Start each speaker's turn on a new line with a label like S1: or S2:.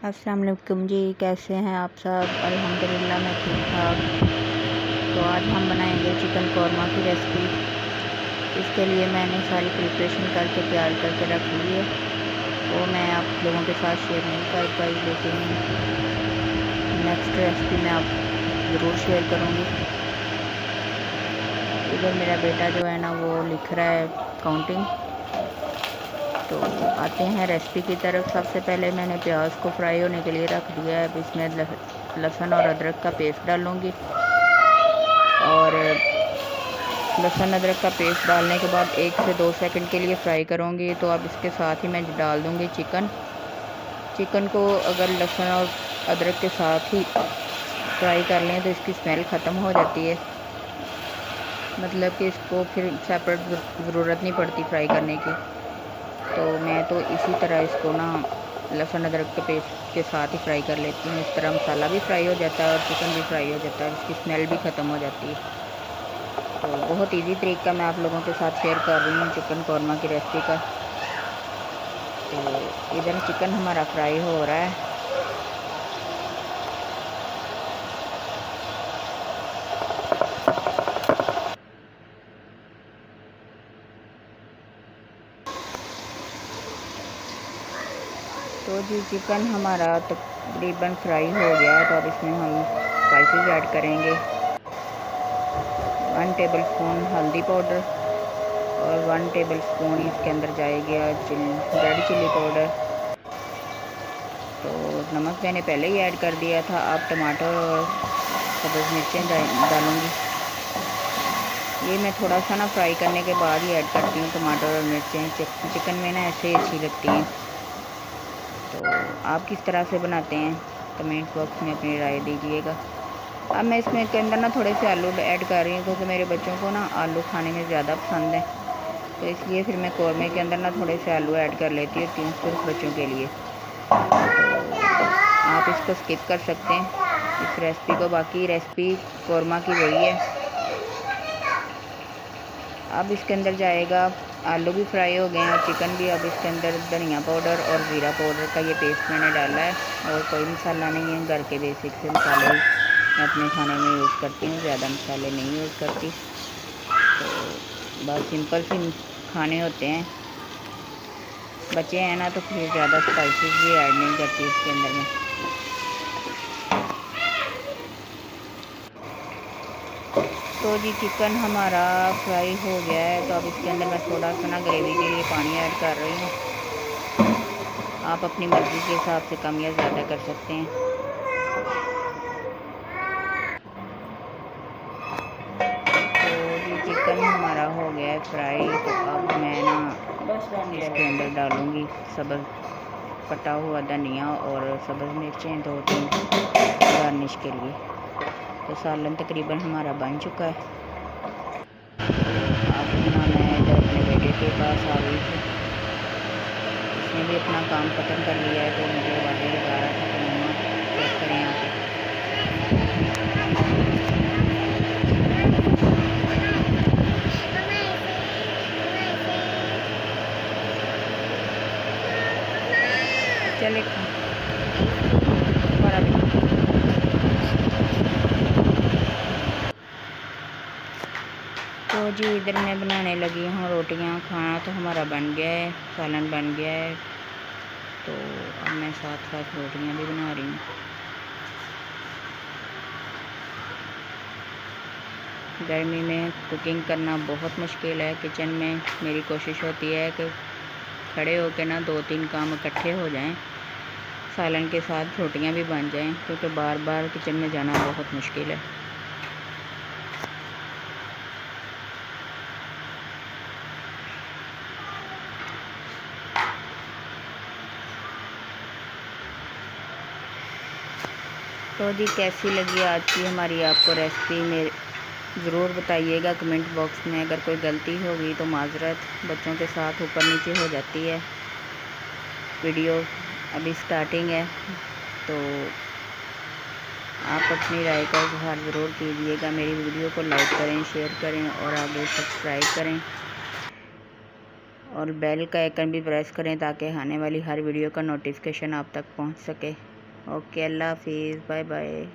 S1: अस्सलाम वालेकुम जी, कैसे हैं आप सब। अल्हम्दुलिल्लाह मैं ठीक ठाक। तो आज हम बनाएंगे चिकन कौरमा की रेसिपी। इसके लिए मैंने सारी प्रिपरेशन करके तैयार करके रख ली है। वो मैं आप लोगों के साथ शेयर नहीं कर पाई, लेकिन नेक्स्ट रेसिपी मैं आप ज़रूर शेयर करूँगी। इधर मेरा बेटा जो है ना वो लिख रहा है काउंटिंग। तो आते हैं रेसिपी की तरफ। सबसे पहले मैंने प्याज को फ्राई होने के लिए रख दिया है। अब इसमें लहसुन और अदरक का पेस्ट डालूँगी, और लहसुन अदरक का पेस्ट डालने के बाद 1 से 2 सेकंड के लिए फ्राई करूँगी। तो अब इसके साथ ही मैं डाल दूँगी चिकन को अगर लहसुन और अदरक के साथ ही फ्राई कर लें तो इसकी स्मेल ख़त्म हो जाती है, मतलब कि इसको फिर सेपरेट ज़रूरत नहीं पड़ती फ्राई करने की। तो मैं तो इसी तरह इसको ना लहसुन अदरक के पेस्ट के साथ ही फ्राई कर लेती हूँ। इस तरह मसाला भी फ्राई हो जाता है और चिकन भी फ्राई हो जाता है, इसकी स्मेल भी ख़त्म हो जाती है। तो बहुत इजी तरीका मैं आप लोगों के साथ शेयर कर रही हूँ चिकन कौरमा की रेसिपी का। तो इधर चिकन हमारा फ्राई हो रहा है। तो जी चिकन हमारा तकरीबन फ्राई हो गया है। तो अब इसमें हम स्पाइसेस ऐड करेंगे। 1 टेबल स्पून हल्दी पाउडर, और 1 टेबल स्पून इसके अंदर जाएगा रेड चिल्ली पाउडर। तो नमक मैंने पहले ही ऐड कर दिया था। अब टमाटर और सब्ज़ मिर्चें डालूँगी। ये मैं थोड़ा सा ना फ्राई करने के बाद ही ऐड करती हूँ टमाटर और मिर्चें। चिकन में ना ऐसे ही अच्छी लगती हैं। तो आप किस तरह से बनाते हैं कमेंट बॉक्स में अपनी राय दीजिएगा। अब मैं इसमें के अंदर ना थोड़े से आलू ऐड कर रही हूँ, क्योंकि मेरे बच्चों को ना आलू खाने में ज़्यादा पसंद है। तो इसलिए फिर मैं कौरमे के अंदर ना थोड़े से आलू ऐड कर लेती हूँ, सिर्फ बच्चों के लिए। आप इसको स्किप कर सकते हैं इस रेसिपी को, बाकी रेसिपी कौरमा की वही है। अब इसके अंदर जाएगा, आलू भी फ्राई हो गए हैं और चिकन भी। अब इसके अंदर धनिया पाउडर और ज़ीरा पाउडर का ये पेस्ट मैंने डाला है, और कोई मसाला नहीं है, घर के बेसिक से मसाले ही मैं अपने खाने में यूज़ करती हूँ, ज़्यादा मसाले नहीं यूज़ करती। तो बस सिंपल सी खाने होते हैं। बच्चे हैं ना, तो फिर ज़्यादा स्पाइसेस भी ऐड नहीं करती इसके अंदर में। तो जी चिकन हमारा फ्राई हो गया है। तो अब इसके अंदर मैं थोड़ा सा ना ग्रेवी के लिए पानी ऐड कर रही हूँ। आप अपनी मर्ज़ी के हिसाब से कम या ज़्यादा कर सकते हैं। तो जी चिकन हमारा हो गया है फ्राई। तो अब मैं ना इसके अंदर डालूँगी सब्ज़ कटा हुआ धनिया और सब्ज़ मिर्चें 2-3 गार्निश के लिए। तो सालन तकरीबन हमारा बन चुका है। अब ना मैं इधर अपने बेटे के पास आ गई थी, उसने भी अपना काम ख़त्म कर लिया है। तो मुझे आवाज़ें लगा रहा था कि मम्मा चेक करें आके। चले हमारा भी। तो जी इधर मैं बनाने लगी हूँ रोटियाँ। खाना तो हमारा बन गया है, सालन बन गया है। तो अब मैं साथ साथ रोटियाँ भी बना रही हूँ। गर्मी में कुकिंग करना बहुत मुश्किल है। किचन में मेरी कोशिश होती है कि खड़े होकर ना 2-3 काम इकट्ठे हो जाएं, सालन के साथ रोटियाँ भी बन जाएं, क्योंकि बार बार किचन में जाना बहुत मुश्किल है। तो जी कैसी लगी आज की हमारी आपको रेसिपी में ज़रूर बताइएगा कमेंट बॉक्स में। अगर कोई गलती होगी तो माज़रत, बच्चों के साथ ऊपर नीचे हो जाती है। वीडियो अभी स्टार्टिंग है, तो आप अपनी राय का इज़हार ज़रूर कीजिएगा। मेरी वीडियो को लाइक करें, शेयर करें और आगे सब्सक्राइब करें, और बेल का आइकन भी प्रेस करें ताकि आने वाली हर वीडियो का नोटिफिकेशन आप तक पहुंच सके। ओके, अल्लाह हाफिज़, बाय बाय।